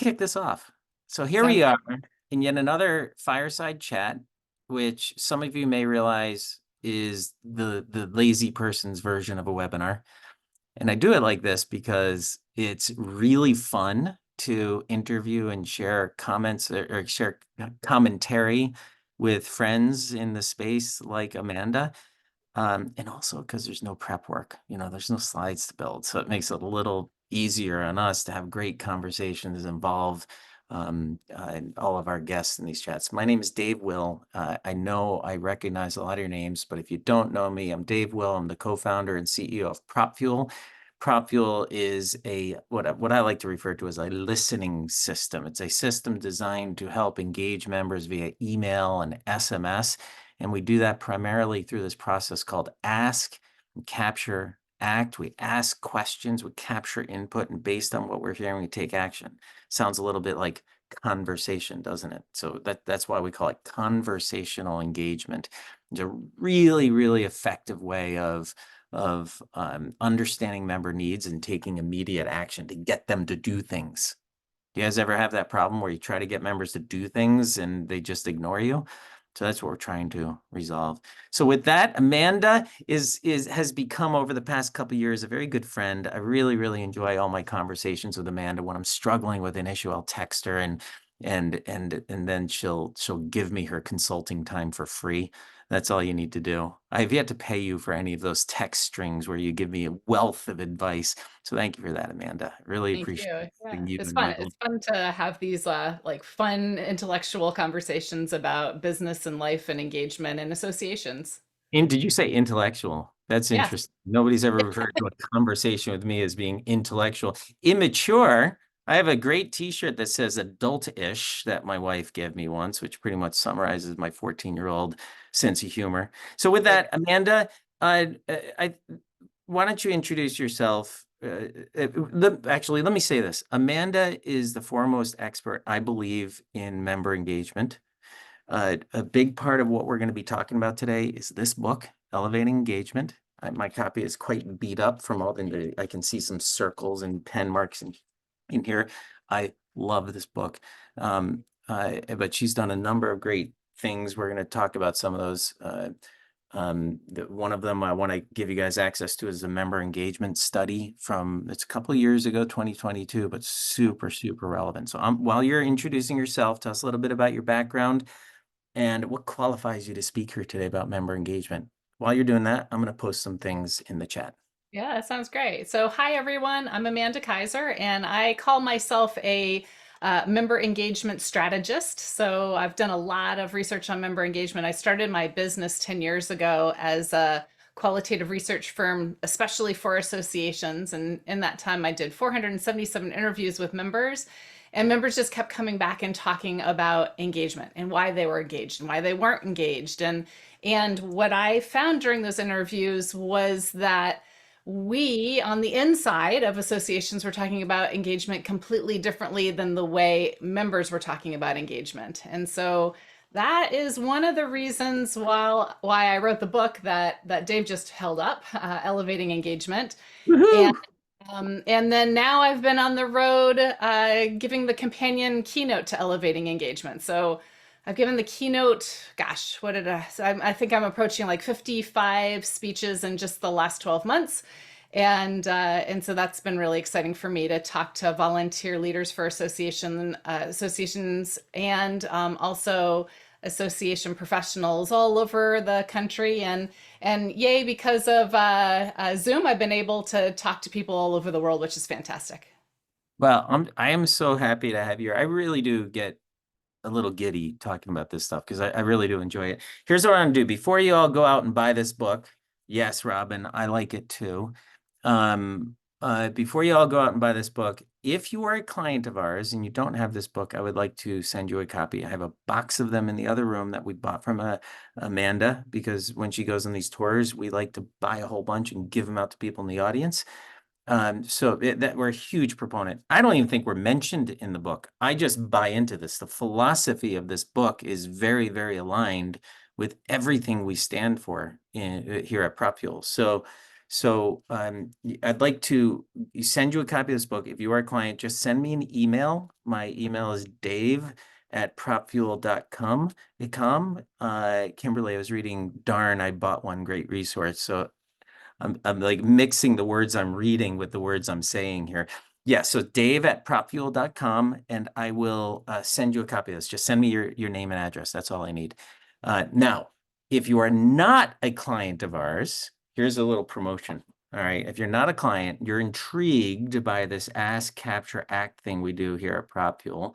kick this off. So here Sounds we are in yet another fireside chat, which some of you may realize is the lazy person's version of a webinar. And I do it like this because it's really fun to interview and share comments or share commentary with friends in the space like Amanda. And also because there's no prep work, there's no slides to build. So it makes it a little easier on us to have great conversations, involve all of our guests in these chats. My name is Dave Will. I know I recognize a lot of your names, but if you don't know me, I'm Dave Will. I'm the co-founder and CEO of PropFuel. PropFuel is what I like to refer to as a listening system. It's a system designed to help engage members via email and SMS. And we do that primarily through this process called ask, capture, act. We ask questions, we capture input, and based on what we're hearing, we take action. Sounds a little bit like conversation, doesn't it? So that's why we call it conversational engagement. It's a really, really effective way of understanding member needs and taking immediate action to get them to do things. Do you guys ever have that problem where you try to get members to do things and they just ignore you? So that's what we're trying to resolve. So with that, Amanda has become over the past couple of years a very good friend. I really, really enjoy all my conversations with Amanda. When I'm struggling with an issue, I'll text her and then she'll give me her consulting time for free. That's all you need to do. I have yet to pay you for any of those text strings where you give me a wealth of advice. So thank you for that, Amanda. I really Thank appreciate you. Yeah, you it's and my fun. It's fun to have these like fun intellectual conversations about business and life and engagement and associations. Did you say intellectual? That's Yes. interesting. Nobody's ever referred to a conversation with me as being intellectual. Immature. I have a great t-shirt that says adult-ish that my wife gave me once, which pretty much summarizes my 14-year-old sense of humor. So with Like, that, Amanda, why don't you introduce yourself? Actually, let me say this. Amanda is the foremost expert, I believe, in member engagement. A big part of what we're going to be talking about today is this book, Elevating Engagement. My copy is quite beat up from all the, I can see some circles and pen marks in here. I love this book. But she's done a number of great things. We're going to talk about some of those. One of them I want to give you guys access to is a member engagement study it's a couple of years ago, 2022, but super, super relevant. So while you're introducing yourself, tell us a little bit about your background and what qualifies you to speak here today about member engagement. While you're doing that, I'm going to post some things in the chat. yeah, that sounds great. So, hi everyone. I'm Amanda Kaiser, and I call myself a member engagement strategist. So, I've done a lot of research on member engagement. I started my business 10 years ago as a qualitative research firm, especially for associations. And in that time, I did 477 interviews with members. And members just kept coming back and talking about engagement and why they were engaged and why they weren't engaged. And what I found during those interviews was that we on the inside of associations were talking about engagement completely differently than the way members were talking about engagement. And so that is one of the reasons why I wrote the book that Dave just held up, Elevating Engagement. And Woohoo! and then now I've been on the road giving the companion keynote to Elevating Engagement. So I've given the keynote, gosh, what did I think I'm approaching like 55 speeches in just the last 12 months. And so that's been really exciting for me to talk to volunteer leaders for associations and also association professionals all over the country. And yay, because of Zoom, I've been able to talk to people all over the world, which is fantastic. Well, I am so happy to have you. I really do get a little giddy talking about this stuff because I really do enjoy it. Here's what I'm gonna do. Before you all go out and buy this book, yes, Robin, I like it too. Before you all go out and buy this book, if you are a client of ours and you don't have this book, I would like to send you a copy. I have a box of them in the other room that we bought from Amanda, because when she goes on these tours, we like to buy a whole bunch and give them out to people in the audience. So that we're a huge proponent. I don't even think we're mentioned in the book. I just buy into this. The philosophy of this book is very, very aligned with everything we stand for here at PropFuel. So I'd like to send you a copy of this book. If you are a client, just send me an email. My email is dave@propfuel.com. Kimberly, I was reading, darn, I bought one great resource. So I'm like mixing the words I'm reading with the words I'm saying here. Yeah, so dave@propfuel.com, and I will send you a copy of this. Just send me your name and address. That's all I need. Now, if you are not a client of ours, here's a little promotion. All right, if you're not a client, you're intrigued by this Ask, Capture, Act thing we do here at PropFuel,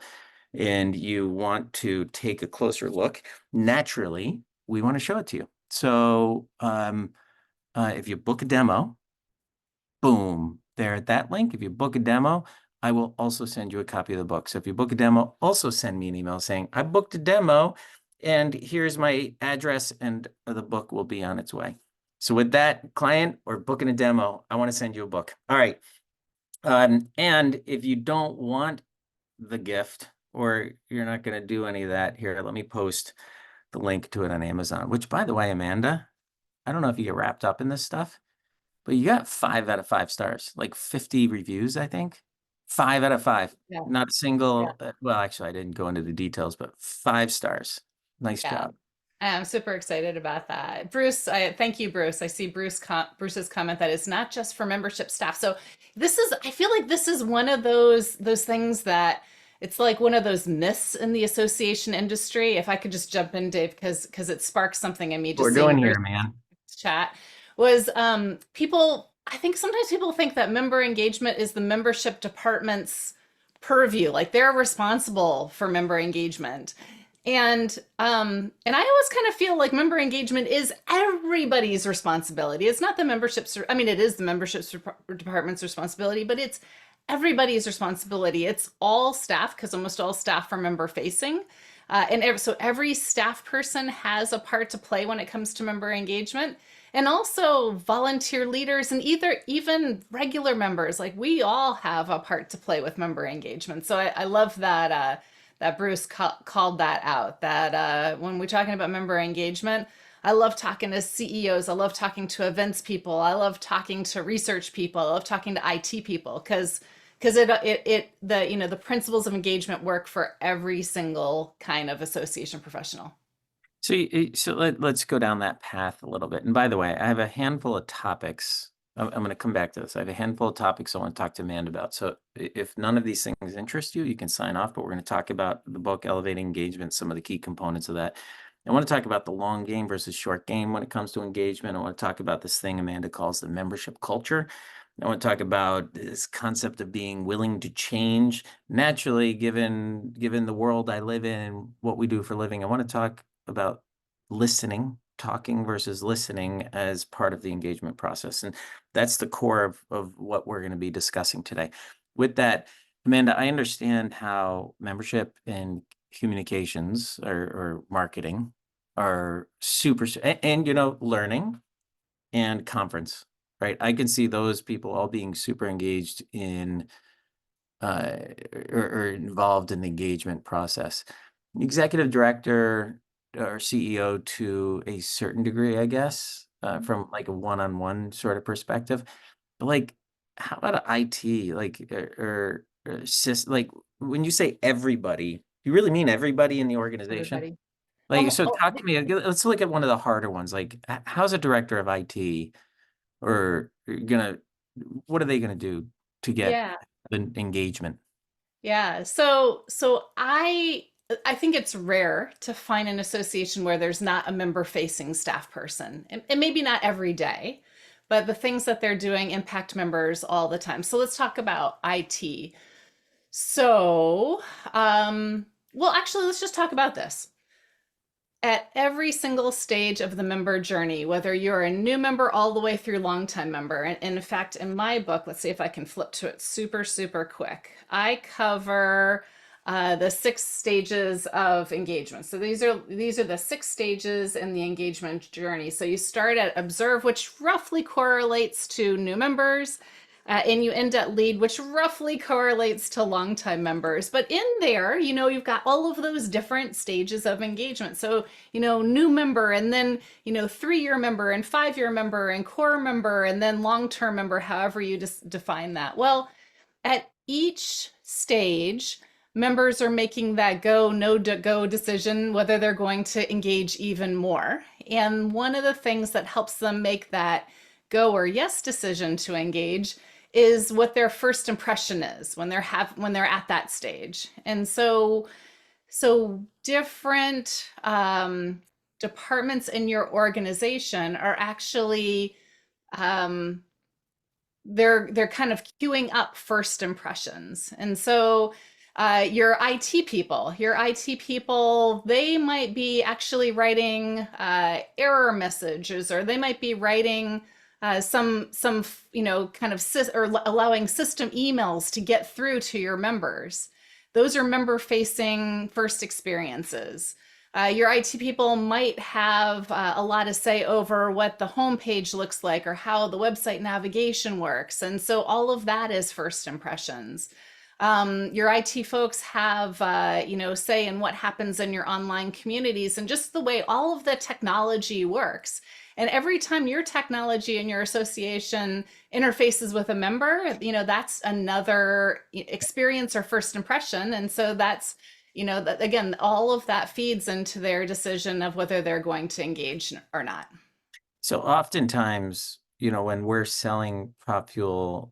and you want to take a closer look, naturally, we want to show it to you. So if you book a demo, boom, there at that link. If you book a demo, I will also send you a copy of the book. So if you book a demo, also send me an email saying, I booked a demo and here's my address, and the book will be on its way. So with that client or booking a demo, I want to send you a book. All right. And if you don't want the gift or you're not going to do any of that, here, let me post the link to it on Amazon, which, by the way, Amanda, I don't know if you get wrapped up in this stuff, but you got 5 out of 5 stars, like 50 reviews, I think. 5 out of 5. Yeah. Not a Yeah. single, well, actually, I didn't go into the details, but 5 stars. Nice Yeah. job. I'm super excited about that. Bruce, thank you, Bruce. I see Bruce's comment that it's not just for membership staff. So I feel like this is one of those things that it's like one of those myths in the association industry. If I could just jump in, Dave, because it sparks something in me What we're just seeing doing Bruce here, man. chat was people, I think sometimes people think that member engagement is the membership department's purview, like they're responsible for member engagement. And I always kind of feel like member engagement is everybody's responsibility. It's not the membership's, I mean, it is the department's responsibility, but it's everybody's responsibility. It's all staff because almost all staff are member facing. So every staff person has a part to play when it comes to member engagement. And also volunteer leaders and even regular members, like we all have a part to play with member engagement. So I love that Bruce called that out. That when we're talking about member engagement, I love talking to CEOs. I love talking to events people. I love talking to research people. I love talking to IT people because the principles of engagement work for every single kind of association professional. So let's go down that path a little bit. And by the way, I have a handful of topics. I'm going to come back to this. I have a handful of topics I want to talk to Amanda about. So if none of these things interest you, you can sign off, but we're going to talk about the book, Elevating Engagement, some of the key components of that. I want to talk about the long game versus short game when it comes to engagement. I want to talk about this thing Amanda calls the membership culture. I want to talk about this concept of being willing to change naturally, given the world I live in and what we do for a living. I want to talk about listening, talking versus listening as part of the engagement process. And that's the core of what we're going to be discussing today. With that, Amanda, I understand how membership and communications or marketing are super, and learning and conference, right? I can see those people all being super engaged in uh, or involved in the engagement process. Executive director or CEO to a certain degree, I guess, from like a one-on-one sort of perspective. But like, how about IT? Like, like when you say everybody, you really mean everybody in the organization? Everybody. Like, so Oh, talk to me. Let's look at one of the harder ones. Like, how's a director of IT or gonna, what are they gonna do to get yeah. the engagement? Yeah. So I think it's rare to find an association where there's not a member facing staff person. And maybe not every day, but the things that they're doing impact members all the time. So let's talk about IT. So, well, actually, let's just talk about this. At every single stage of the member journey, whether you're a new member all the way through longtime member, and in fact, in my book, let's see if I can flip to it super, super quick. I cover the 6 stages of engagement. So these are the 6 stages in the engagement journey. So you start at observe, which roughly correlates to new members. and you end at lead, which roughly correlates to longtime members. But in there, you've got all of those different stages of engagement. So, new member, and then, 3-year member, and 5-year member, and core member, and then long-term member, however you just define that. Well, at each stage, members are making that go, no go decision, whether they're going to engage even more. And one of the things that helps them make that go or yes decision to engage is what their first impression is when they're at that stage. And so different departments in your organization are actually they're kind of queuing up first impressions. And so your IT people, they might be actually writing error messages, or they might be writing some kind of or allowing system emails to get through to your members. Those are member facing first experiences. Your IT people might have a lot to say over what the homepage looks like or how the website navigation works. And so all of that is first impressions. Your IT folks have, say in what happens in your online communities and just the way all of the technology works. And every time your technology and your association interfaces with a member, that's another experience or first impression. And so that's, that, again, all of that feeds into their decision of whether they're going to engage or not. So oftentimes, when we're selling PropFuel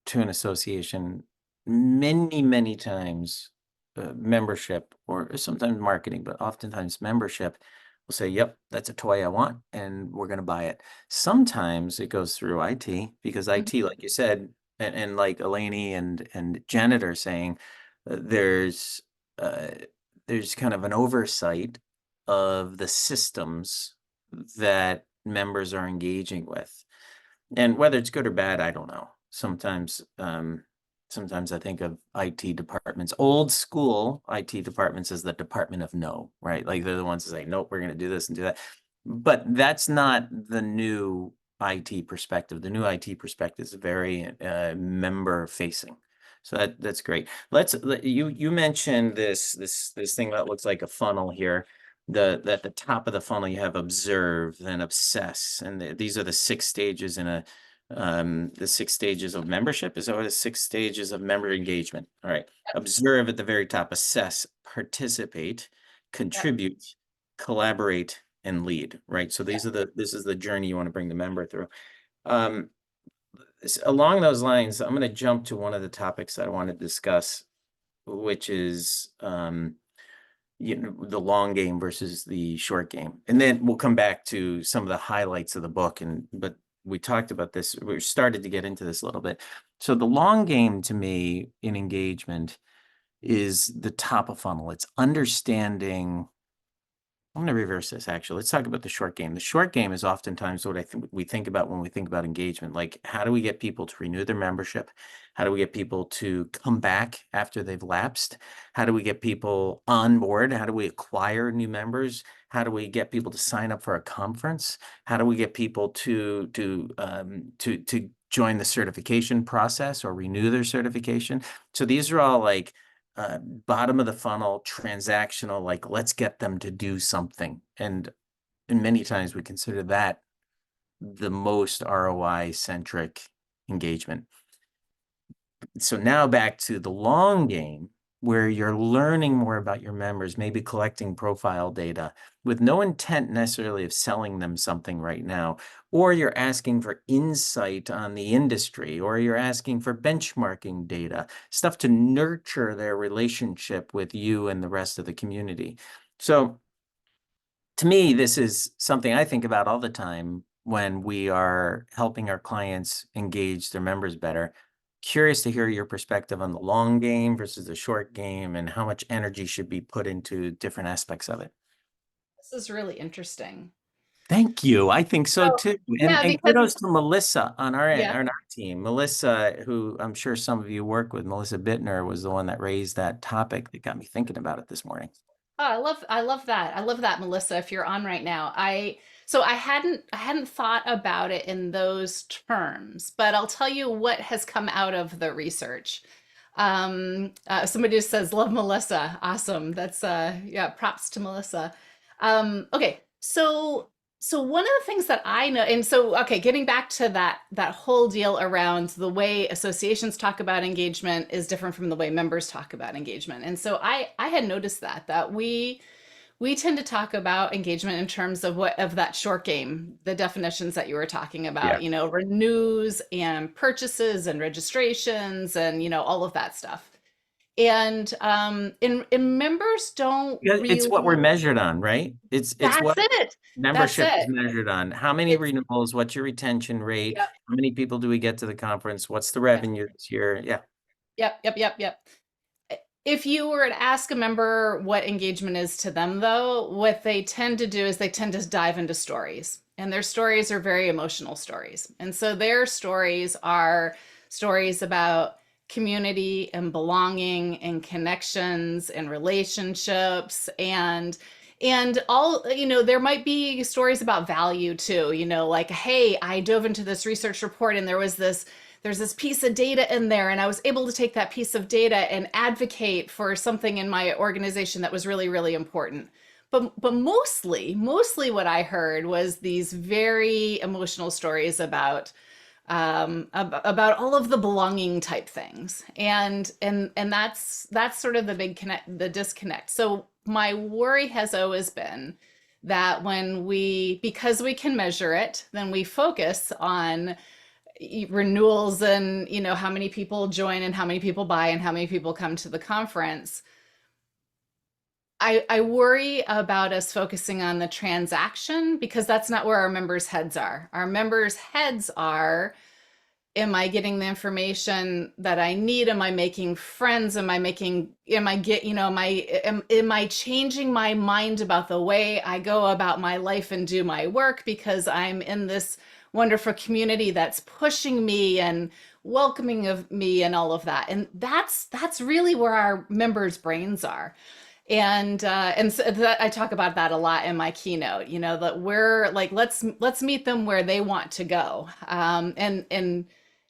to an association, many, many times membership, or sometimes marketing, but oftentimes membership will say, yep, that's a toy I want, and we're going to buy it. Sometimes it goes through IT, because IT, like you said, and like Eleni and Janet are saying, there's kind of an oversight of the systems that members are engaging with. And whether it's good or bad, I don't know. Sometimes I think of IT departments, old school IT departments, as the department of no, right? Like they're the ones that say, nope, we're going to do this and do that. But that's not the new IT perspective. The new IT perspective is very member facing. So that's great. You mentioned this thing that looks like a funnel here. At the top of the funnel you have observe, then obsess, and these are the 6 stages in the 6 stages of membership. Is that what the 6 stages of member engagement? All right. Observe at the very top, assess, participate, contribute, collaborate, and lead, right? So this is the journey you want to bring the member through. Along those lines, I'm going to jump to one of the topics I want to discuss, which is the long game versus the short game. And then we'll come back to some of the highlights of the book. But we talked about this, we started to get into this a little bit. So the long game to me in engagement is the top of funnel. It's understanding. I'm going to reverse this, actually. Let's talk about the short game. The short game is oftentimes what we think about when we think about engagement. Like, how do we get people to renew their membership? How do we get people to come back after they've lapsed? How do we get people on board? How do we acquire new members? How do we get people to sign up for a conference? How do we get people to join the certification process or renew their certification? So these are all like bottom of the funnel, transactional, like let's get them to do something. And many times we consider that the most ROI centric engagement. So now back to the long game, where you're learning more about your members, maybe collecting profile data with no intent necessarily of selling them something right now, or you're asking for insight on the industry, or you're asking for benchmarking data, stuff to nurture their relationship with you and the rest of the community. So to me, this is something I think about all the time when we are helping our clients engage their members better. Curious to hear your perspective on the long game versus the short game, and how much energy should be put into different aspects of it. This is really interesting. Thank you. I think so So, too. yeah, And because kudos to Melissa on yeah. our team. Melissa, who I'm sure some of you work with, Melissa Bittner, was the one that raised that topic that got me thinking about it this morning. Oh, I love that. I love that, Melissa, if you're on right now. I hadn't thought about it in those terms, but I'll tell you what has come out of the research. Somebody just says, love Melissa. Awesome. That's yeah, props to Melissa. Okay, so one of the things that I know, and so okay, getting back to that whole deal around the way associations talk about engagement is different from the way members talk about engagement. And so I had noticed that we tend to talk about engagement in terms of what of that short game, the definitions that you were talking Yeah. about, renews and purchases and registrations and all of that stuff. And and members don't Yeah, it's what we're really. measured on, right? It's That's what it. That's membership is it. measured on. How many It's renewals? What's your retention rate? Yep, How many people do we get to the conference? What's the yep, revenue this year? Yeah. yep. If you were to ask a member what engagement is to them, though, what they tend to do is they tend to dive into stories. And their stories are very emotional stories. And so their stories are stories about community and belonging and connections and relationships and all, there might be stories about value too, like, hey, I dove into this research report and there's this piece of data in there and I was able to take that piece of data and advocate for something in my organization that was really really important. But mostly what I heard was these very emotional stories about all of the belonging type things, and that's sort of the big connect, the disconnect. So my worry has always been that because we can measure it, then we focus on renewals and how many people join and how many people buy and how many people come to the conference. I worry about us focusing on the transaction because that's not where our members' heads are. Our members' heads are, am I getting the information that I need? Am I making friends? Am I changing my mind about the way I go about my life and do my work because I'm in this wonderful community that's pushing me and welcoming of me and all of that. And that's really where our members' brains are. And so that I talk about that a lot in my keynote, that we're like, let's meet them where they want to go. And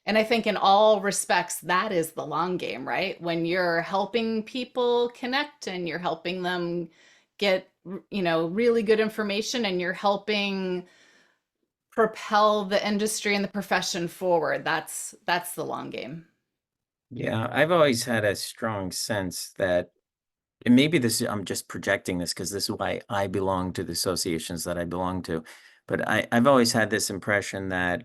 I think in all respects, that is the long game, right? When you're helping people connect and you're helping them get, really good information and you're helping propel the industry and the profession forward, that's the long game. Yeah. I've always had a strong sense that, and maybe I'm just projecting this because this is why I belong to the associations that I belong to. But I've always had this impression that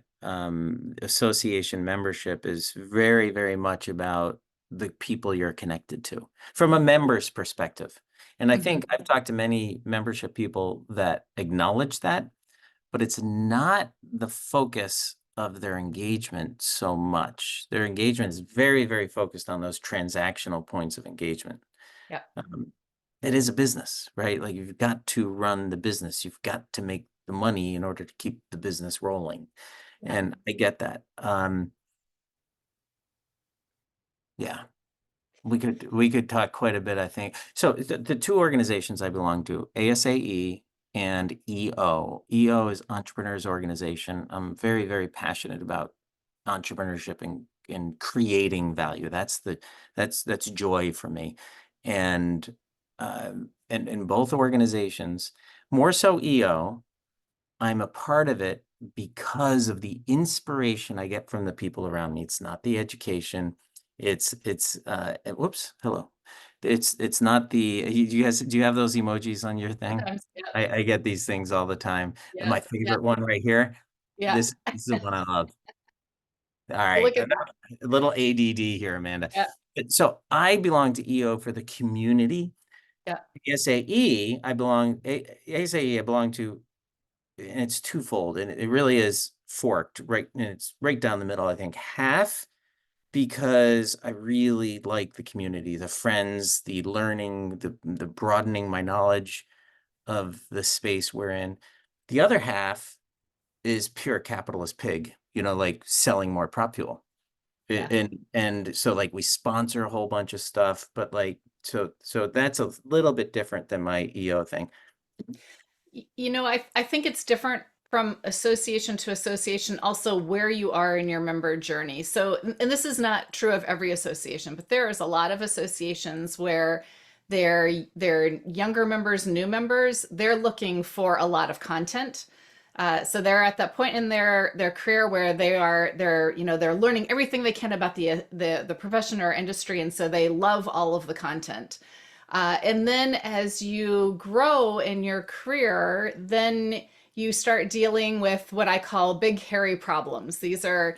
association membership is very, very much about the people you're connected to from a member's perspective. And I Mhm. think I've talked to many membership people that acknowledge that, but it's not the focus of their engagement so much. Their engagement is very, very focused on those transactional points of engagement. Yeah. Um, it is a business, right? Like you've got to run the business. You've got to make the money in order to keep the business rolling. Yeah. And I get that. Yeah, we could talk quite a bit, I think. So the two organizations I belong to, ASAE and EO. EO is Entrepreneurs Organization. I'm very, very passionate about entrepreneurship and creating value. That's joy for me. And in both organizations, more so EO, I'm a part of it because of the inspiration I get from the people around me. It's not the education. Whoops, hello. It's not the you guys, do you have those emojis on your thing? Sometimes. Yeah. I get these things all the time. And my Yes. Yeah. favorite one right here, Yeah. this is the one I love. All Well, right. look at A little ADD here, Amanda. yeah. So I belong to EO for the community. Yeah. ASAE, I belong to, and it's twofold, and it really is forked right, and it's right down the middle, I think. Half because I really like the community, the friends, the learning, the broadening my knowledge of the space we're in. The other half is pure capitalist pig, like selling more prop fuel. Yeah. And so like we sponsor a whole bunch of stuff, but like So that's a little bit different than my EO thing. I think it's different from association to association, also where you are in your member journey. So, and this is not true of every association, but there is a lot of associations where they're younger members, new members, they're looking for a lot of content. So they're at that point in their career where they're learning everything they can about the profession or industry, and so they love all of the content. And then as you grow in your career, then you start dealing with what I call big, hairy problems. These are,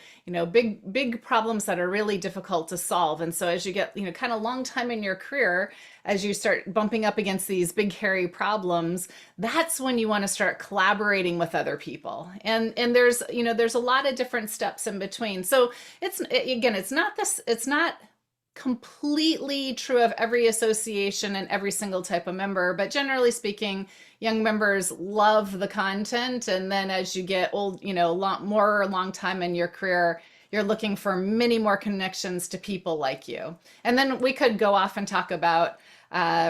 big problems that are really difficult to solve. And so as you get, kind of long time in your career, as you start bumping up against these big, hairy problems, that's when you want to start collaborating with other people. And there's a lot of different steps in between. So it's not completely true of every association and every single type of member, but generally speaking, young members love the content. And then as you get old, long time in your career, you're looking for many more connections to people like you. And then we could go off and talk about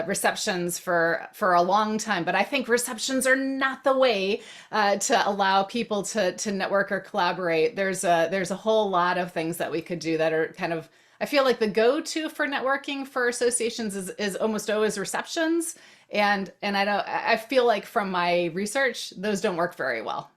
receptions for a long time, but I think receptions are not the way to allow people to network or collaborate. There's a whole lot of things that we could do that are kind of, I feel like the go-to for networking for associations is almost always receptions. And I feel like from my research, those don't work very well.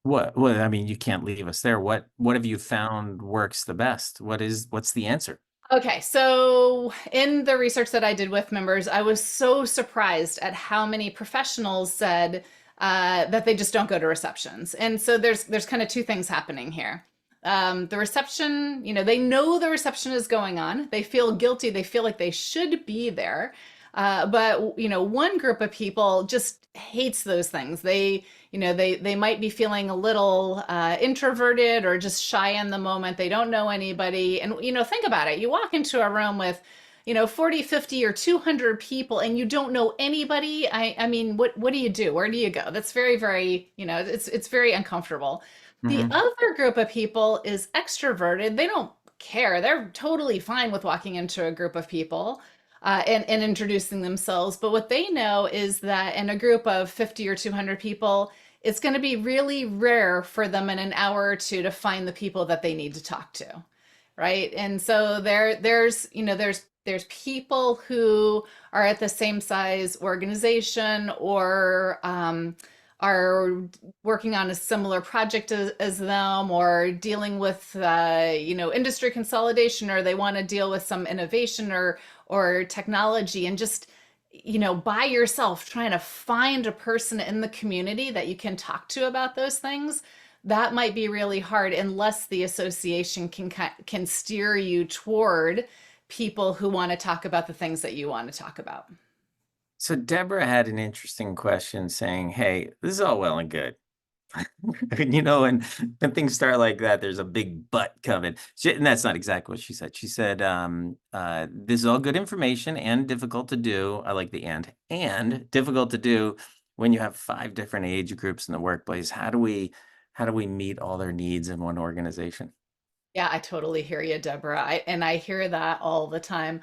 What, I mean, you can't leave us there. What have you found works the best? What's the answer? Okay, so in the research that I did with members, I was so surprised at how many professionals said that they just don't go to receptions. And so there's kind of two things happening here. The reception, they know the reception is going on. They feel guilty. They feel like they should be there. But one group of people just hates those things. They might be feeling a little introverted or just shy in the moment. They don't know anybody. And think about it. You walk into a room with 40, 50 or 200 people and you don't know anybody. I mean, what do you do? Where do you go? That's very, very, it's very uncomfortable. The Hmm. other group of people is extroverted. They don't care. They're totally fine with walking into a group of people and introducing themselves. But what they know is that in a group of 50 or 200 people, it's going to be really rare for them in an hour or two to find the people that they need to talk to, right? And so there's people who are at the same size organization or are working on a similar project as them or dealing with industry consolidation, or they want to deal with some innovation or technology, and just by yourself trying to find a person in the community that you can talk to about those things. That might be really hard unless the association can steer you toward people who want to talk about the things that you want to talk about. So Deborah had an interesting question saying, "Hey, this is all well and good." And when things start like that, there's a big but coming. And that's not exactly what she said. She said, this is all good information and difficult to do. I like the and difficult to do when you have 5 different age groups in the workplace. How do we meet all their needs in one organization? Yeah, I totally hear you, Deborah. I hear that all the time.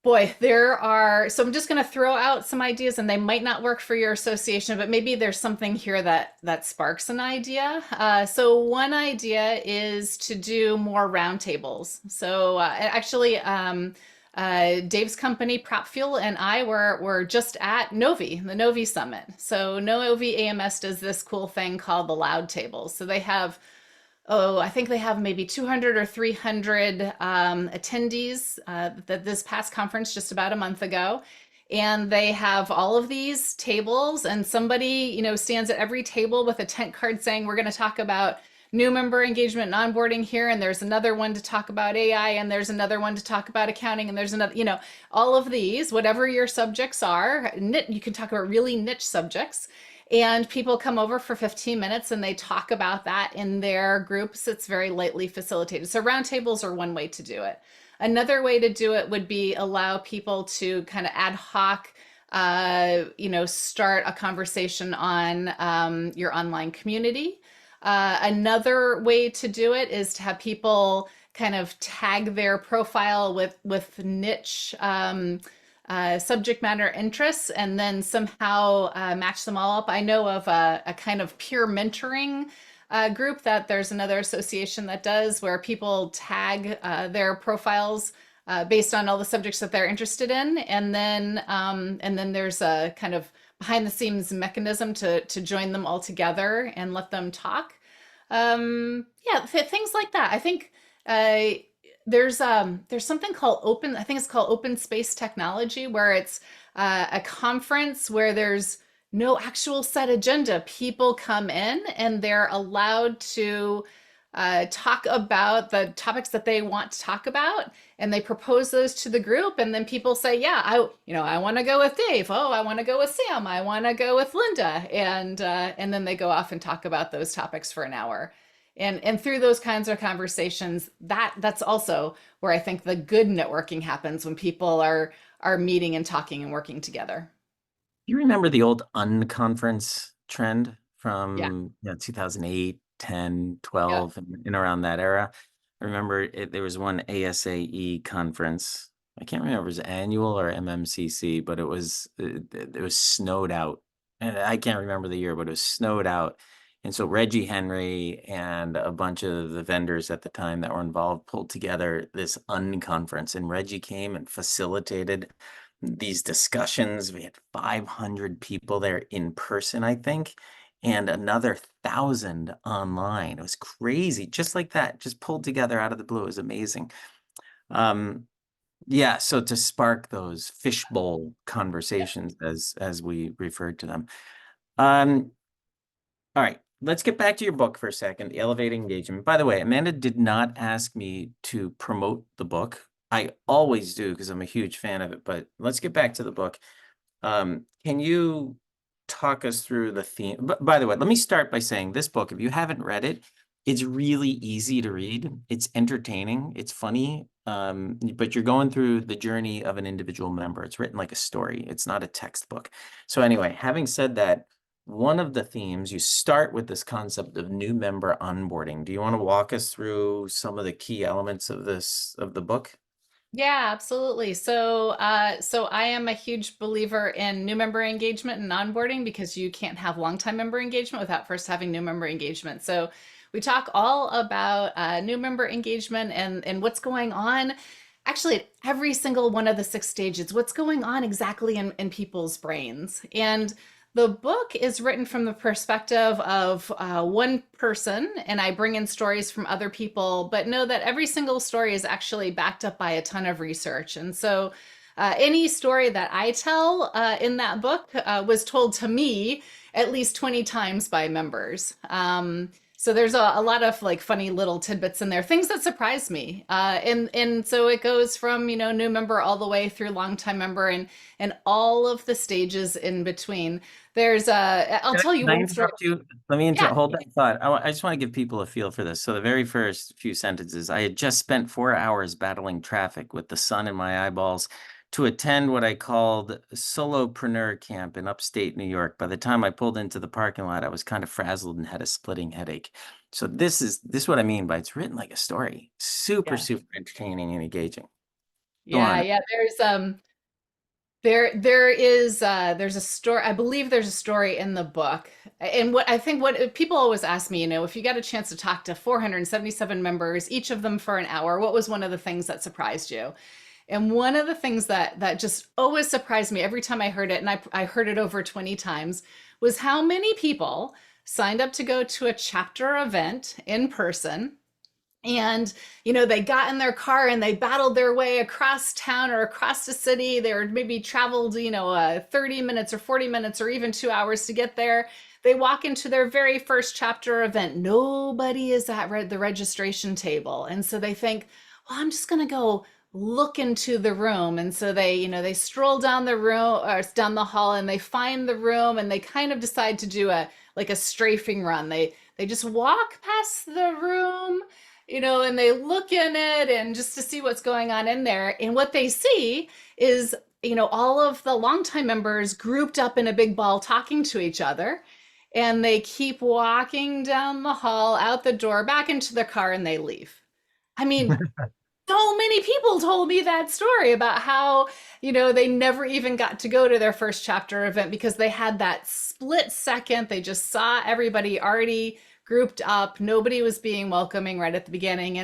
Boy, so I'm just going to throw out some ideas and they might not work for your association, but maybe there's something here that sparks an idea. So one idea is to do more roundtables. So actually, Dave's company, PropFuel, and I were just at Novi, the Novi Summit. So Novi AMS does this cool thing called the Loud Tables. So they have, I think they have maybe 200 or 300 attendees that this past conference just about a month ago. And they have all of these tables, and somebody, stands at every table with a tent card saying, we're going to talk about new member engagement and onboarding here. And there's another one to talk about AI, and there's another one to talk about accounting. And there's another, all of these, whatever your subjects are, you can talk about really niche subjects. And people come over for 15 minutes and they talk about that in their groups. It's very lightly facilitated. So roundtables are one way to do it. Another way to do it would be allow people to kind of ad hoc, start a conversation on your online community. Another way to do it is to have people kind of tag their profile with niche subject matter interests, and then somehow match them all up. I know of a kind of peer mentoring group that there's another association that does, where people tag their profiles based on all the subjects that they're interested in, and then there's a kind of behind the scenes mechanism to join them all together and let them talk. Yeah, things like that. I think uh, there's something called open. I think it's called open space technology, where it's a conference where there's no actual set agenda. People come in and they're allowed to talk about the topics that they want to talk about, and they propose those to the group, and then people say, yeah, I want to go with Dave. Oh, I want to go with Sam. I want to go with Linda. And then they go off and talk about those topics for an hour. And through those kinds of conversations, that's also where I think the good networking happens, when people are meeting and talking and working together. You remember the old unconference trend Yeah. from 2008, 10, Yeah. 12, and around that era? I remember there was one ASAE conference. I can't remember if it was annual or MMCC, but it was snowed out. And I can't remember the year, but it was snowed out. And so Reggie Henry and a bunch of the vendors at the time that were involved pulled together this unconference, and Reggie came and facilitated these discussions. We had 500 people there in person, I think, and another 1,000 online. It was crazy, just like that, just pulled together out of the blue. It was amazing. Um, yeah, so to spark those fishbowl conversations, as we referred to them. Um, all right, let's get back to your book for a second, The Elevating Engagement. By the way, Amanda did not ask me to promote the book. I always do because I'm a huge fan of it, but let's get back to the book. Can you talk us through the theme? By the way, let me start by saying this book, if you haven't read it, it's really easy to read. It's entertaining, it's funny, but you're going through the journey of an individual member. It's written like a story. It's not a textbook. So anyway, having said that, one of the themes, you start with this concept of new member onboarding. Do you want to walk us through some of the key elements of the book? Yeah, absolutely. So I am a huge believer in new member engagement and onboarding, because you can't have longtime member engagement without first having new member engagement. So we talk all about new member engagement and what's going on. Actually, at every single one of the 6 stages, what's going on exactly in people's brains. And the book is written from the perspective of one person, and I bring in stories from other people, but know that every single story is actually backed up by a ton of research. And so any story that I tell in that book was told to me at least 20 times by members. So there's a lot of like funny little tidbits in there, things that surprise me. And so it goes from, new member all the way through longtime member, and all of the stages in between. I'll tell you Can I one story. interrupt you? Let me Yeah. hold that thought. I just want to give people a feel for this. So the very first few sentences, I had just spent 4 hours battling traffic with the sun in my eyeballs to attend what I called solopreneur camp in upstate New York. By the time I pulled into the parking lot, I was kind of frazzled and had a splitting headache. So this is what I mean by it's written like a story. Super, Yeah. super entertaining and engaging. Go Yeah, on. yeah. There's a story. I believe there's a story in the book. And what people always ask me, if you got a chance to talk to 477 members, each of them for an hour, what was one of the things that surprised you? And one of the things that just always surprised me every time I heard it, and I heard it over 20 times, was how many people signed up to go to a chapter event in person. And they got in their car and they battled their way across town or across the city. They were maybe traveled 30 minutes or 40 minutes or even 2 hours to get there. They walk into their very first chapter event, nobody is at the registration table, and so they think, well, I'm just going to go look into the room. And so they stroll down the room or down the hall, and they find the room, and they kind of decide to do a strafing run. They just walk past the room, and they look in it and just to see what's going on in there. And what they see is, all of the longtime members grouped up in a big ball talking to each other. And they keep walking down the hall, out the door, back into the car, and they leave. I mean, so many people told me that story about how, they never even got to go to their first chapter event because they had that split second. They just saw everybody already grouped up. Nobody was being welcoming right at the beginning.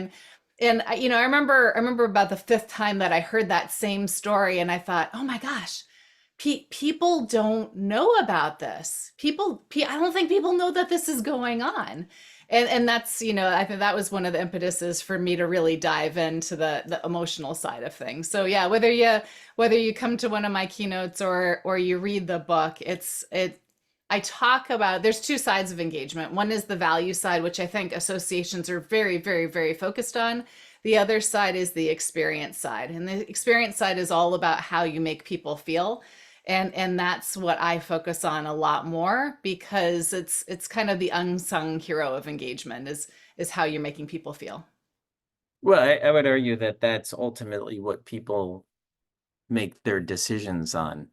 And I remember about the fifth time that I heard that same story, and I thought, oh my gosh, people don't know about this. I don't think people know that this is going on. And that's, I think that was one of the impetuses for me to really dive into the emotional side of things. So yeah, whether you come to one of my keynotes or you read the book, I talk about, there's two sides of engagement. One is the value side, which I think associations are very, very, very focused on. The other side is the experience side. And the experience side is all about how you make people feel. And that's what I focus on a lot more, because it's kind of the unsung hero of engagement is how you're making people feel. Well, I would argue that that's ultimately what people make their decisions on,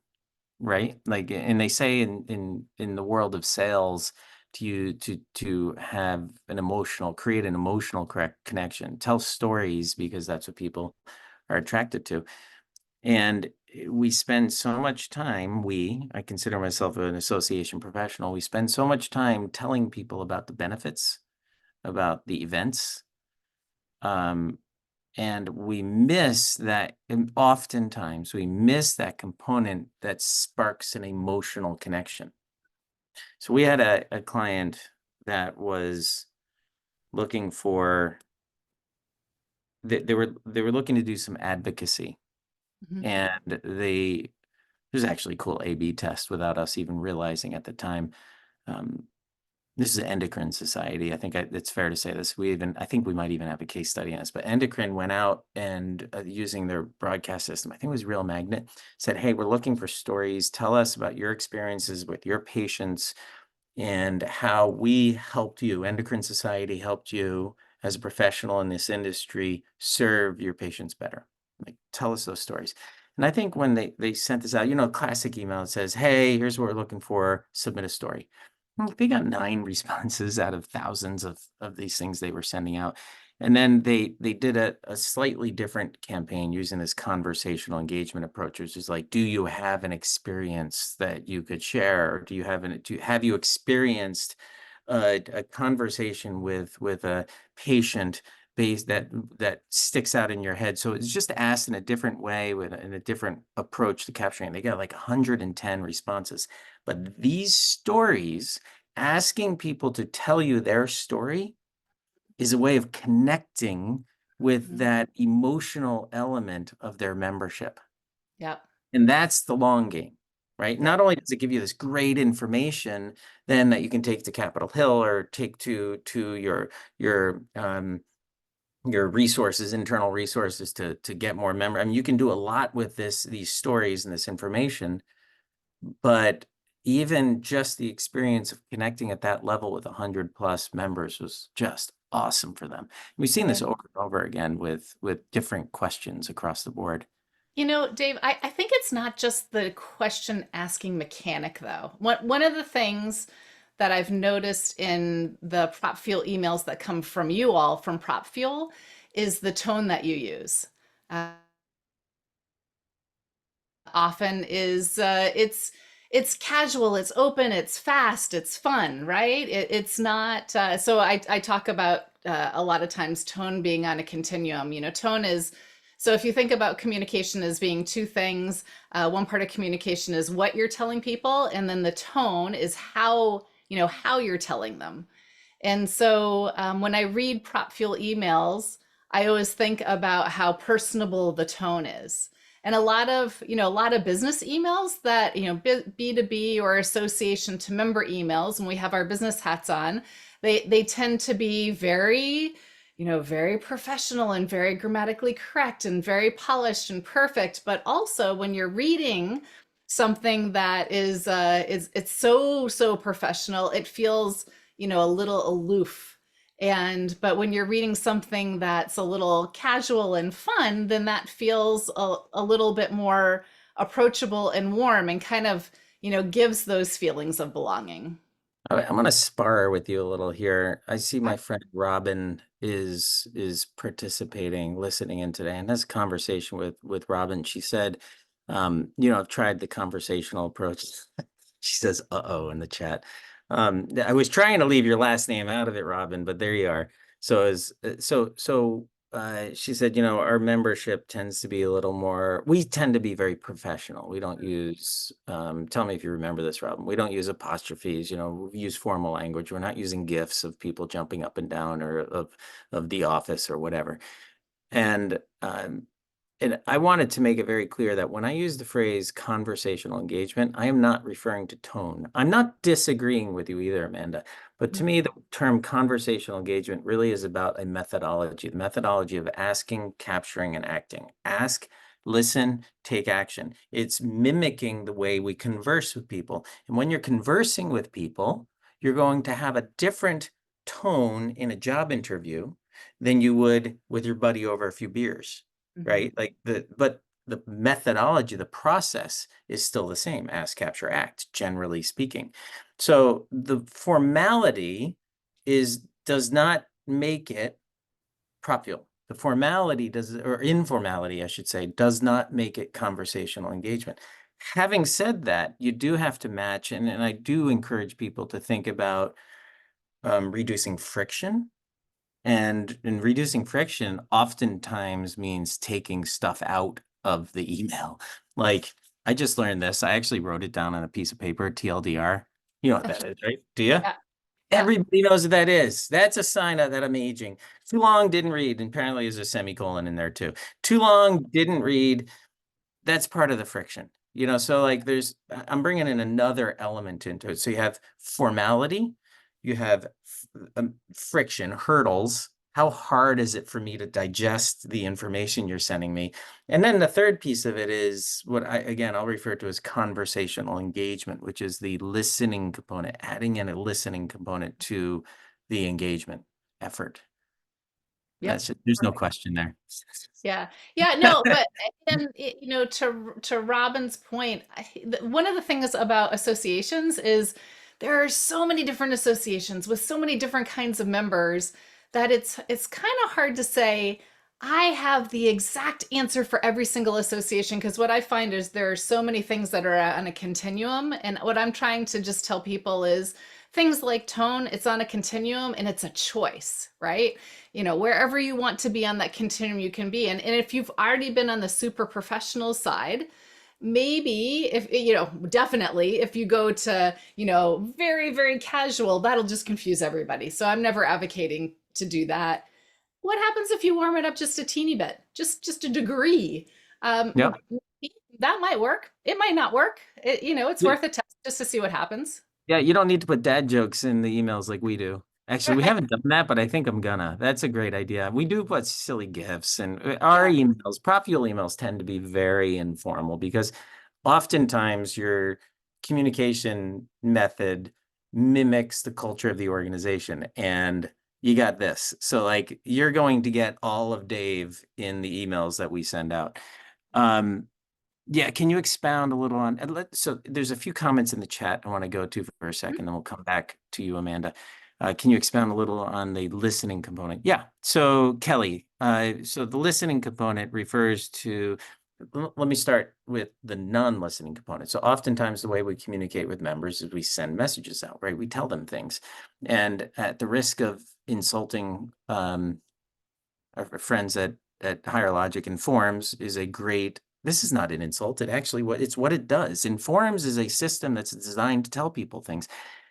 right? Like, and they say in the world of sales, to have an emotional, create an emotional correct connection, tell stories, because that's what people are attracted to. And we spend so much time, I consider myself an association professional, we spend so much time telling people about the benefits, about the events, um, and we miss that, and oftentimes we miss that component that sparks an emotional connection. So we had a client that was looking for, they were looking to do some advocacy, Mhm. and there's actually a cool A/B test without us even realizing at the time. Um, this is an endocrine society. I think it's fair to say this. I think we might even have a case study on this, but Endocrine went out and using their broadcast system, I think it was Real Magnet, said, hey, we're looking for stories. Tell us about your experiences with your patients and how we helped you. Endocrine Society helped you as a professional in this industry serve your patients better. Like, tell us those stories. And I think when they sent this out, classic email that says, hey, here's what we're looking for, submit a story. Well, they got 9 responses out of thousands of these things they were sending out. And then they did a slightly different campaign using this conversational engagement approach, which is like, do you have an experience that you could share? Or have you experienced a conversation with a patient base that sticks out in your head? So it's just asked in a different way in a different approach to capturing it. They got like 110 responses. But these stories, asking people to tell you their story, is a way of connecting with Mhm. that emotional element of their membership. Yep. And that's the long game, right? Yep. Not only does it give you this great information then that you can take to Capitol Hill or take to your resources, internal resources to get more member. I mean, you can do a lot with these stories and this information, but even just the experience of connecting at that level with 100+ members was just awesome for them. We've seen this Yeah. over and over again with different questions across the board. Dave, I think it's not just the question asking mechanic, though. One of the things that I've noticed in the PropFuel emails that come from you all from PropFuel is the tone that you use. Uh, Often is it's casual, it's open, it's fast, it's fun, right? It's not. So I talk about a lot of times tone being on a continuum. Tone is, so if you think about communication as being two things, one part of communication is what you're telling people, and then the tone is how you're telling them. And so when I read PropFuel emails, I always think about how personable the tone is. And a lot of business emails that, B2B or association to member emails, when we have our business hats on, they tend to be very, very professional and very grammatically correct and very polished and perfect. But also when you're reading something that is it's so professional, it feels a little aloof. But when you're reading something that's a little casual and fun, then that feels a little bit more approachable and warm, and kind of gives those feelings of belonging. I'm going to spar with you a little here. I see my friend Robin is participating, listening in today, and has a conversation with Robin. She said, I've tried the conversational approach. She says, "Uh-oh" in the chat. I was trying to leave your last name out of it, Robin, but there you are. She said, our membership tends to be a little more, we tend to be very professional. We don't use, tell me if you remember this, Robin, we don't use apostrophes, we use formal language. We're not using GIFs of people jumping up and down or of the office or whatever. And I wanted to make it very clear that when I use the phrase conversational engagement, I am not referring to tone. I'm not disagreeing with you either, Amanda. But to me, the term conversational engagement really is about a methodology, the methodology of asking, capturing, and acting. Ask, listen, take action. It's mimicking the way we converse with people. And when you're conversing with people, you're going to have a different tone in a job interview than you would with your buddy over a few beers. Right? But the methodology, the process is still the same: ask, capture, act, generally speaking. So the formality does not make it PropFuel. The formality or informality, I should say, does not make it conversational engagement. Having said that, you do have to match, and I do encourage people to think about reducing friction. And reducing friction oftentimes means taking stuff out of the email. Like, I just learned this. I actually wrote it down on a piece of paper, TLDR. You know what that is, right? Do you? Yeah. Yeah. Everybody knows what that is. That's a sign that I'm aging. Too long, didn't read. And apparently there's a semicolon in there too. Too long, didn't read. That's part of the friction. So like I'm bringing in another element into it. So you have formality, you have friction, hurdles. How hard is it for me to digest the information you're sending me? And then the third piece of it is what I'll refer to as conversational engagement, which is the listening component, adding in a listening component to the engagement effort. Yep. There's no question there. Yeah. Yeah, no, but and to Robin's point, one of the things about associations is there are so many different associations with so many different kinds of members that it's kind of hard to say I have the exact answer for every single association, because what I find is there are so many things that are on a continuum, and what I'm trying to just tell people is things like tone, it's on a continuum and it's a choice, right? Wherever you want to be on that continuum, you can be. And if you've already been on the super professional side, maybe definitely if you go to, very, very casual, that'll just confuse everybody. So I'm never advocating to do that. What happens if you warm it up just a teeny bit, just a degree? Yeah. That might work. It might not work. It's worth a test just to see what happens. Yeah, you don't need to put dad jokes in the emails like we do. Actually, we haven't done that, but I think I'm gonna. That's a great idea. We do put silly gifs, and our emails, PropFuel emails, tend to be very informal because oftentimes your communication method mimics the culture of the organization, and you got this. So like you're going to get all of Dave in the emails that we send out. Yeah, can you expound a little on, so there's a few comments in the chat I want to go to for a second, then we'll come back to you, Amanda. Can you expound a little on the listening component? Yeah, so Kelly, so the listening component refers to, let me start with the non-listening component. So oftentimes the way we communicate with members is we send messages out, right? We tell them things. And at the risk of insulting our friends at Higher Logic, Informs is a great, this is not an insult. It's what it does. Informs is a system that's designed to tell people things.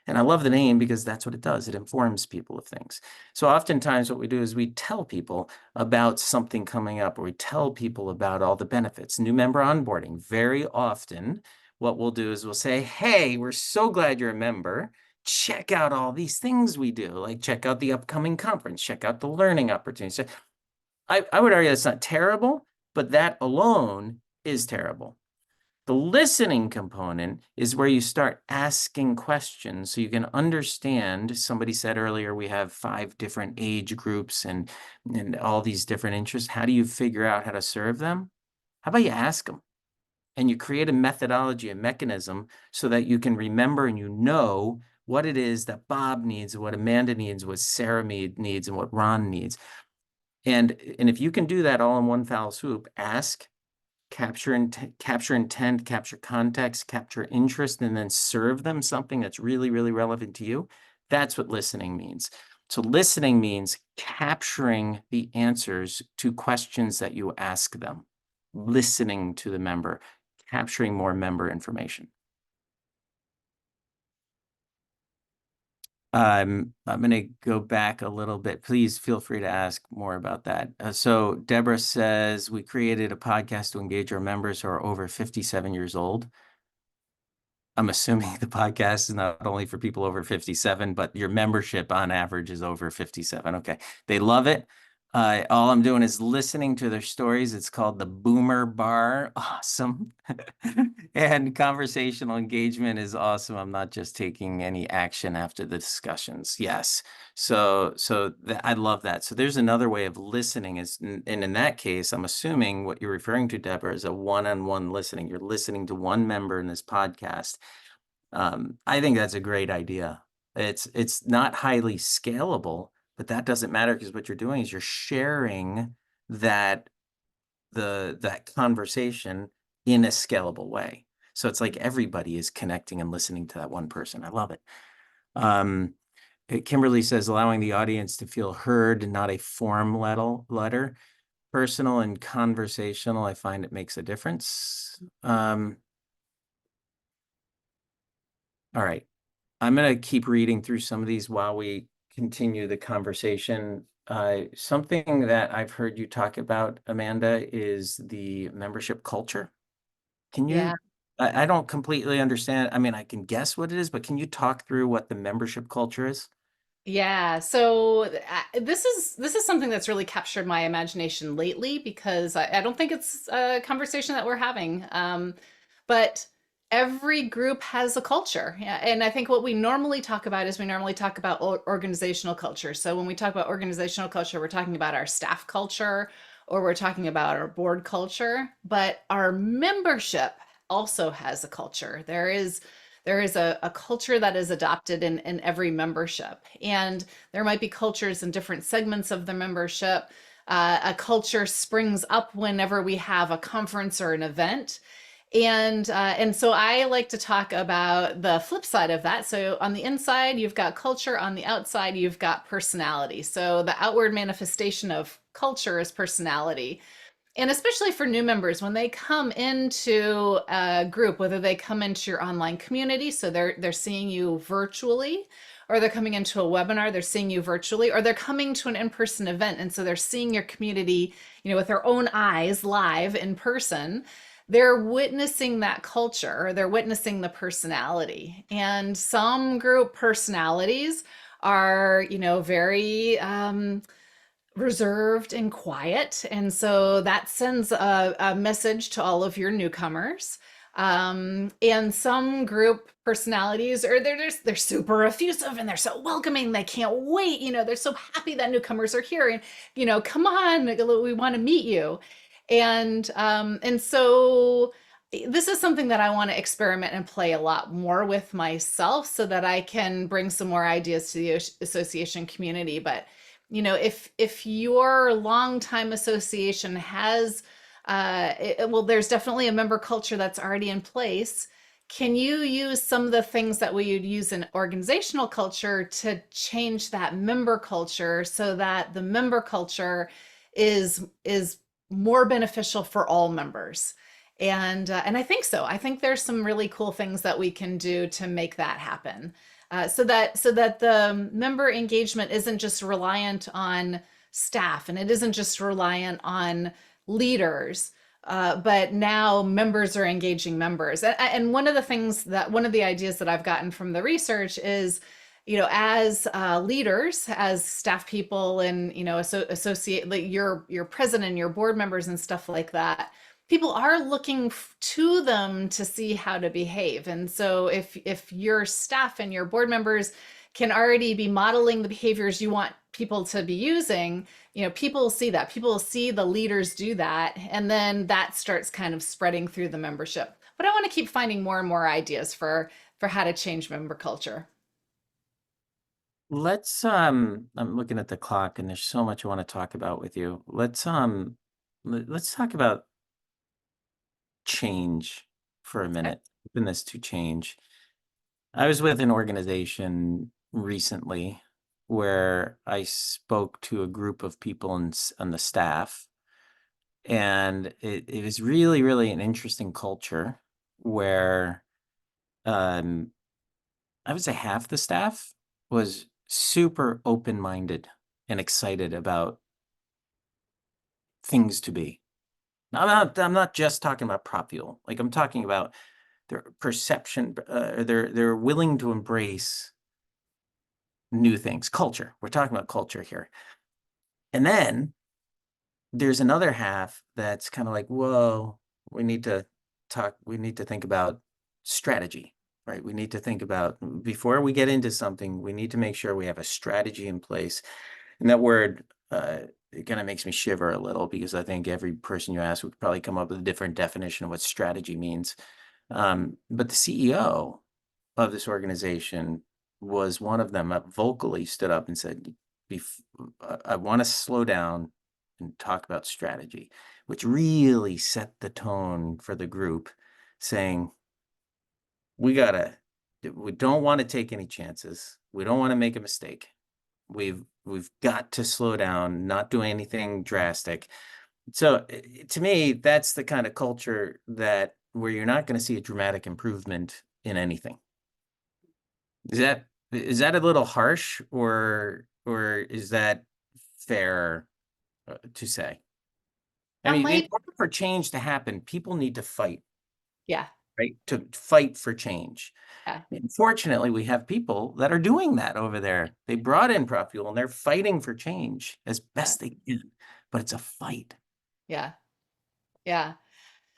And I love the name because that's what it does. It informs people of things. So oftentimes what we do is we tell people about something coming up, or we tell people about all the benefits. New member onboarding. Very often what we'll do is we'll say, hey, we're so glad you're a member. Check out all these things we do, like check out the upcoming conference, check out the learning opportunities. I would argue that's not terrible, but that alone is terrible. The listening component is where you start asking questions so you can understand. Somebody said earlier, we have 5 different age groups and all these different interests. How do you figure out how to serve them? How about you ask them? And you create a methodology, a mechanism, so that you can remember and what it is that Bob needs, what Amanda needs, what Sarah needs, and what Ron needs. And if you can do that all in one foul swoop, ask, capture intent, capture context, capture interest, and then serve them something that's really, really relevant to you. That's what listening means. So listening means capturing the answers to questions that you ask them, listening to the member, capturing more member information. I'm going to go back a little bit. Please feel free to ask more about that. So Deborah says, we created a podcast to engage our members who are over 57 years old. I'm assuming the podcast is not only for people over 57, but your membership on average is over 57. Okay. They love it. All I'm doing is listening to their stories. It's called the Boomer Bar. Awesome. And conversational engagement is awesome. I'm not just taking any action after the discussions. Yes. So I love that. So there's another way of listening and in that case, I'm assuming what you're referring to, Deborah, is a one-on-one listening. You're listening to one member in this podcast. I think that's a great idea. It's not highly scalable, but that doesn't matter because what you're doing is you're sharing that that conversation in a scalable way. So it's like everybody is connecting and listening to that one person. I love it. Kimberly says, allowing the audience to feel heard and not a form letter. Personal and conversational, I find it makes a difference. All right. I'm going to keep reading through some of these while we continue the conversation. Something that I've heard you talk about, Amanda, is the membership culture. Can Yeah. you, I don't completely understand. I mean, I can guess what it is, but can you talk through what the membership culture is? Yeah, so this is something that's really captured my imagination lately because I don't think it's a conversation that we're having. But every group has a culture. Yeah, and I think what we normally talk about is we normally talk about organizational culture. So when we talk about organizational culture, we're talking about our staff culture or we're talking about our board culture, but our membership also has a culture. There is a culture that is adopted in every membership. And there might be cultures in different segments of the membership. A culture springs up whenever we have a conference or an event. And so I like to talk about the flip side of that. So on the inside, you've got culture. On the outside, you've got personality. So the outward manifestation of culture is personality. And especially for new members, when they come into a group, whether they come into your online community, so they're seeing you virtually, or they're coming into a webinar, they're seeing you virtually, or they're coming to an in-person event, and so they're seeing your community, with their own eyes live in person. They're witnessing that culture, they're witnessing the personality. And some group personalities are, very reserved and quiet. And so that sends a message to all of your newcomers. And some group personalities are they're super effusive and they're so welcoming. They can't wait. They're so happy that newcomers are here and, come on, we want to meet you. And so this is something that I want to experiment and play a lot more with myself so that I can bring some more ideas to the association community. But if your longtime association has, well, there's definitely a member culture that's already in place. Can you use some of the things that we would use in organizational culture to change that member culture so that the member culture is more beneficial for all members? And I think so. I think there's some really cool things that we can do to make that happen. So that the member engagement isn't just reliant on staff and it isn't just reliant on leaders, but now members are engaging members. And one of the ideas that I've gotten from the research is, as leaders, as staff people, and associate like your president, your board members, and stuff like that, people are looking to them to see how to behave. And so if your staff and your board members can already be modeling the behaviors you want people to be using, people see that. People see the leaders do that, and then that starts kind of spreading through the membership. But I want to keep finding more and more ideas for how to change member culture. I'm looking at the clock and there's so much I want to talk about with you. Let's talk about change for a Okay. minute. Openness to change. I was with an organization recently where I spoke to a group of people on the staff, and it was really, really an interesting culture where um, I would say half the staff was super open-minded and excited about things to be. I'm not just talking about PropFuel. Like I'm talking about their perception, they're willing to embrace new things, culture. We're talking about culture here. And then there's another half that's kind of like, whoa, we need to think about strategy, right? We need to think about before we get into something, we need to make sure we have a strategy in place. And that word, it kind of makes me shiver a little because I think every person you ask would probably come up with a different definition of what strategy means. But the CEO of this organization was one of them that vocally stood up and said, I want to slow down and talk about strategy, which really set the tone for the group, saying, we gotta, we don't want to take any chances. We don't want to make a mistake. We've got to slow down, not do anything drastic. So to me, that's the kind of culture that where you're not going to see a dramatic improvement in anything. Is that a little harsh or is that fair to say? I That mean, in might, order for change to happen, people need to fight, yeah, right? To fight for change. yeah, Unfortunately, we have people that are doing that over there. They brought in PropFuel and they're fighting for change as yeah, best they can, but it's a fight. yeah, yeah.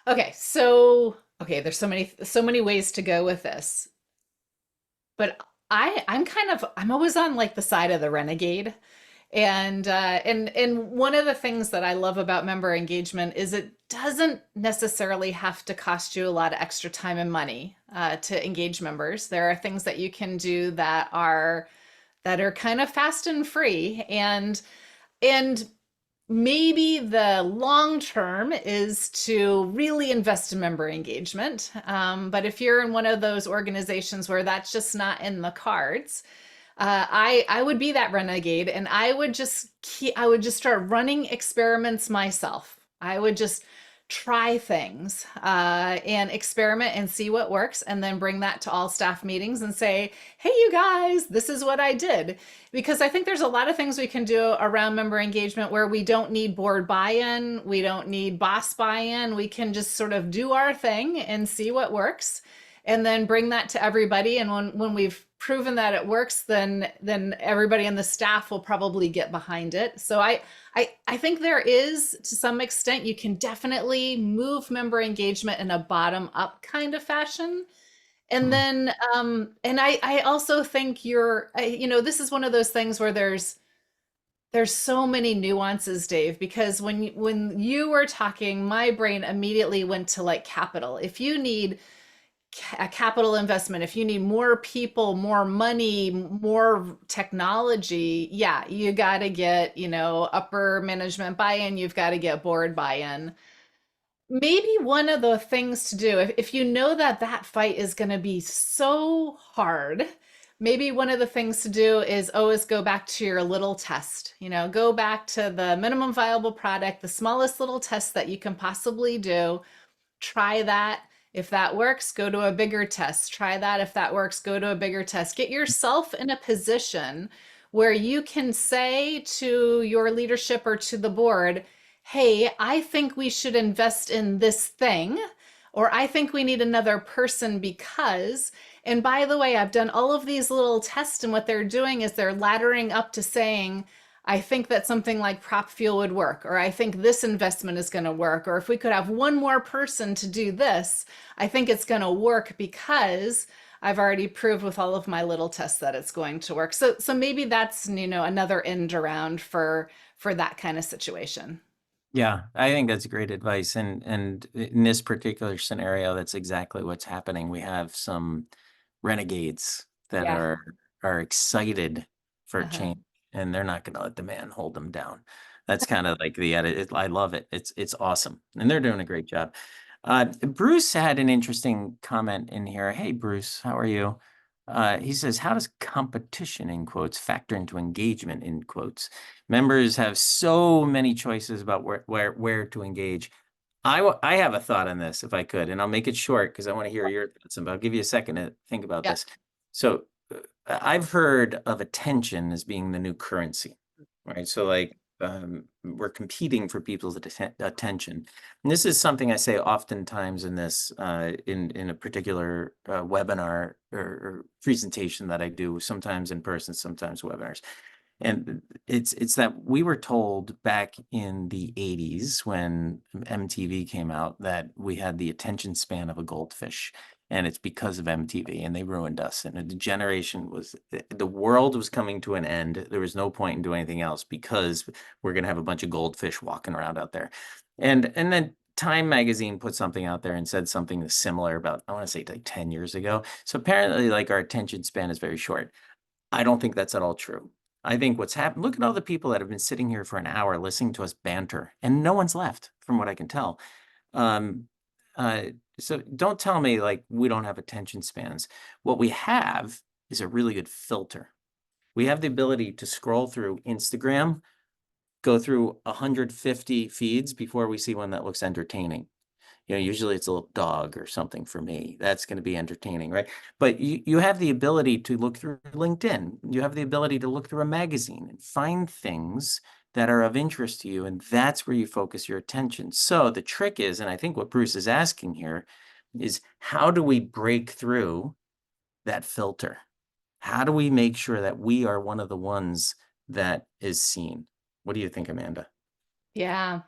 Okay, so okay, there's so many ways to go with this. But I'm always on like the side of the renegade. And one of the things that I love about member engagement is it doesn't necessarily have to cost you a lot of extra time and money to engage members. There are things that you can do that are kind of fast and free, and maybe the long term is to really invest in member engagement. But if you're in one of those organizations where that's just not in the cards, I would be that renegade, and I would just start running experiments myself. I would just try things and experiment and see what works, and then bring that to all staff meetings and say, "Hey, you guys, this is what I did." Because I think there's a lot of things we can do around member engagement where we don't need board buy-in, we don't need boss buy-in. We can just sort of do our thing and see what works, and then bring that to everybody. And when we've proven that it works, then everybody in the staff will probably get behind it. So I think there is, to some extent, you can definitely move member engagement in a bottom up kind of fashion. And Mhm. then and I also think this is one of those things where there's so many nuances, Dave, because when you were talking, my brain immediately went to like capital. If you need a capital investment, if you need more people, more money, more technology, yeah, you got to get, upper management buy-in, you've got to get board buy-in. Maybe one of the things to do, if you know that that fight is going to be so hard, maybe one of the things to do is always go back to your little test. Go back to the minimum viable product, the smallest little test that you can possibly do. Try that. If that works, go to a bigger test. Try that. If that works, go to a bigger test. Get yourself in a position where you can say to your leadership or to the board, "Hey, I think we should invest in this thing," or "I think we need another person because," and by the way, I've done all of these little tests, and what they're doing is they're laddering up to saying, "I think that something like PropFuel would work," or "I think this investment is going to work," or "If we could have one more person to do this, I think it's going to work because I've already proved with all of my little tests that it's going to work." So maybe that's, another end around for that kind of situation. Yeah, I think that's great advice. And in this particular scenario, that's exactly what's happening. We have some renegades that Yeah. are excited for Uh-huh. change, and they're not going to let the man hold them down. That's kind of like the edit. I love it. It's awesome, and they're doing a great job. Bruce had an interesting comment in here. Hey, Bruce, how are you? He says, "How does competition in quotes factor into engagement in quotes? Members have so many choices about where to engage." I have a thought on this if I could, and I'll make it short because I want to hear your thoughts. But I'll give you a second to think about Yeah. this. So I've heard of attention as being the new currency, right? So like we're competing for people's attention. And this is something I say oftentimes in this in a particular webinar or presentation that I do, sometimes in person, sometimes webinars. And it's that we were told back in the 80s when MTV came out that we had the attention span of a goldfish. And it's because of MTV, and they ruined us. And the generation was, the world was coming to an end. There was no point in doing anything else because we're going to have a bunch of goldfish walking around out there. And then Time magazine put something out there and said something similar about, I want to say like 10 years ago. So apparently like our attention span is very short. I don't think that's at all true. I think what's happened, look at all the people that have been sitting here for an hour listening to us banter, and no one's left, from what I can tell. Um, uh, so don't tell me like we don't have attention spans. What we have is a really good filter. We have the ability to scroll through Instagram, go through 150 feeds before we see one that looks entertaining. Usually it's a little dog or something for me. That's going to be entertaining, right? But you have the ability to look through LinkedIn. You have the ability to look through a magazine and find things that are of interest to you. And that's where you focus your attention. So the trick is, and I think what Bruce is asking here is how do we break through that filter? How do we make sure that we are one of the ones that is seen? What do you think, Amanda? Yeah.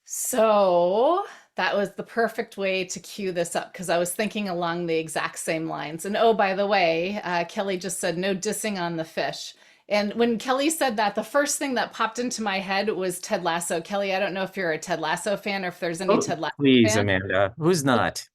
So that was the perfect way to cue this up because I was thinking along the exact same lines. And oh, by the way, Kelly just said no dissing on the fish. And when Kelly said that, the first thing that popped into my head was Ted Lasso. Kelly, I don't know if you're a Ted Lasso fan or if there's any Oh, Ted Lasso please, fan. Amanda. Who's not?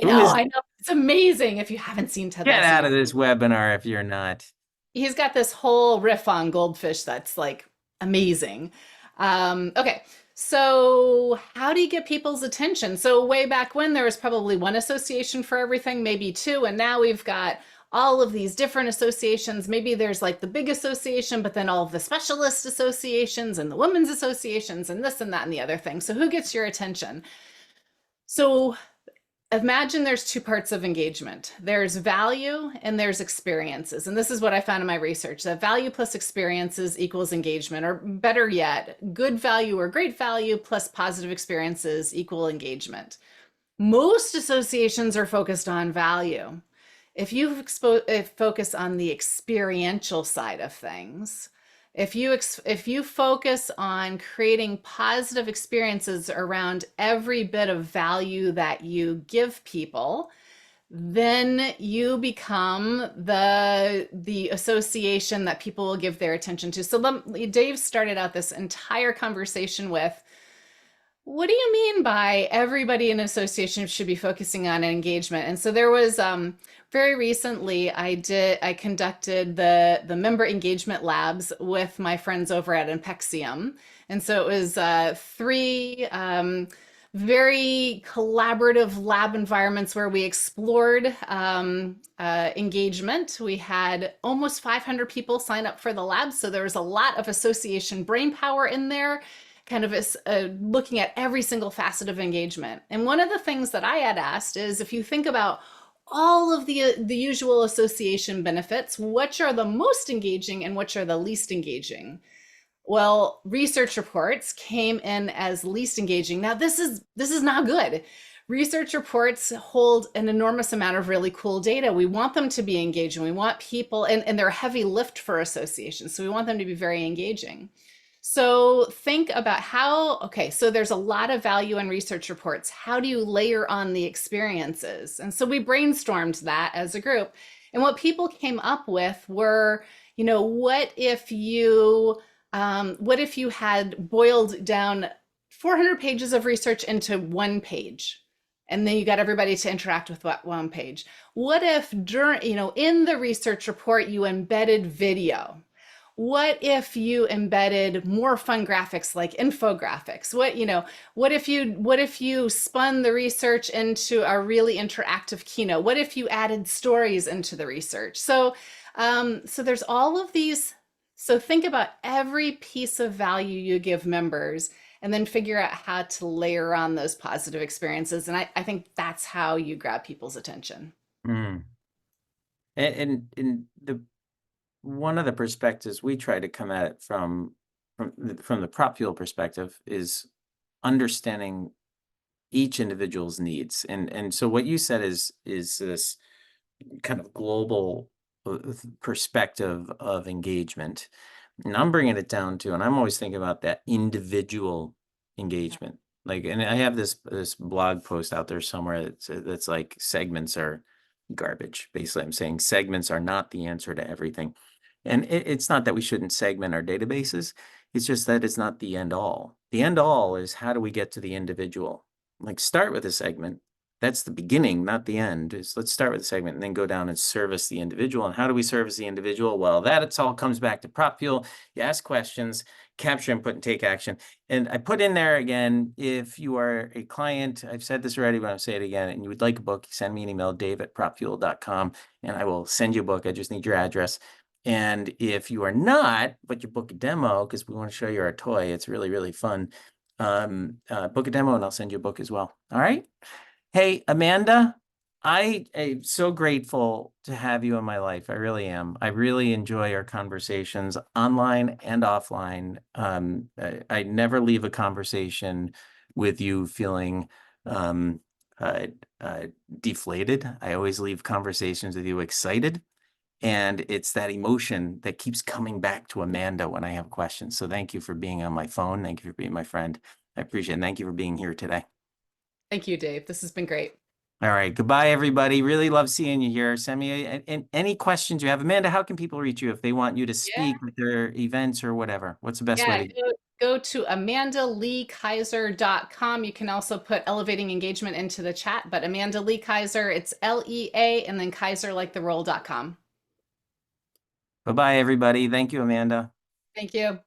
Who I is know. It's amazing. If you haven't seen Ted Get Lasso, out you of this webinar if you're not. he's got this whole riff on goldfish that's like amazing. Okay, so how do you get people's attention? So way back when there was probably one association for everything, maybe two, and now we've got all of these different associations. Maybe there's like the big association, but then all of the specialist associations and the women's associations and this and that and the other thing. So who gets your attention? So imagine there's two parts of engagement. There's value and there's experiences. And this is what I found in my research, that value plus experiences equals engagement, or better yet, good value or great value plus positive experiences equal engagement. Most associations are focused on value. If focus on the experiential side of things, if you focus on creating positive experiences around every bit of value that you give people, then you become the association that people will give their attention to. So Dave started out this entire conversation with, what do you mean by everybody in association should be focusing on engagement? And so there was very recently I conducted the member engagement labs with my friends over at Impexium. And so it was three very collaborative lab environments where we explored engagement. We had almost 500 people sign up for the lab, so there was a lot of association brain power in there, kind of looking at every single facet of engagement. And one of the things that I had asked is, if you think about all of the usual association benefits, which are the most engaging and which are the least engaging? Well, research reports came in as least engaging. Now, this is not good. Research reports hold an enormous amount of really cool data. We want them to be engaging. We want people, and they're a heavy lift for associations, so we want them to be very engaging. So think about okay, so there's a lot of value in research reports. How do you layer on the experiences? And so we brainstormed that as a group. And what people came up with were, what if you had boiled down 400 pages of research into one page? and then you got everybody to interact with what one page. What if during, in the research report you embedded video? What if you embedded more fun graphics like infographics? What if you spun the research into a really interactive keynote? What if you added stories into the research? So there's all of these. So think about every piece of value you give members and then figure out how to layer on those positive experiences. And I think that's how you grab people's attention. Mm. And the one of the perspectives we try to come at it from the PropFuel perspective is understanding each individual's needs. And so what you said is this kind of global perspective of engagement. And I'm bringing it down to, and I'm always thinking about that individual engagement. Like, and I have this blog post out there somewhere that's like segments are garbage. Basically, I'm saying segments are not the answer to everything. And it's not that we shouldn't segment our databases. It's just that it's not the end all. The end all is how do we get to the individual? Like start with a segment. That's the beginning, not the end. Let's start with the segment and then go down and service the individual. And how do we service the individual? Well, it's all comes back to PropFuel. You ask questions, capture input, and take action. And I put in there again, if you are a client, I've said this already, but I'll say it again, and you would like a book, send me an email, dave@propfuel.com, and I will send you a book. I just need your address. And if you are not, but you book a demo, because we want to show you our toy, it's really, really fun. Book a demo and I'll send you a book as well. All right. Hey, Amanda, I am so grateful to have you in my life. I really am. I really enjoy our conversations online and offline. I never leave a conversation with you feeling um, uh, deflated. I always leave conversations with you excited. And it's that emotion that keeps coming back to Amanda when I have questions. So thank you for being on my phone. Thank you for being my friend. I appreciate it. Thank you for being here today. Thank you, Dave. This has been great. All right. Goodbye, everybody. Really love seeing you here. Send me any questions you have. Amanda, how can people reach you if they want you to Yeah. speak at their events or whatever? What's the best way Yeah, to? go to amandaleekaiser.com. You can also put elevating engagement into the chat, but Amanda Lee Kaiser, it's LEA and then Kaiser like the roll.com. Bye-bye, everybody. Thank you, Amanda. Thank you.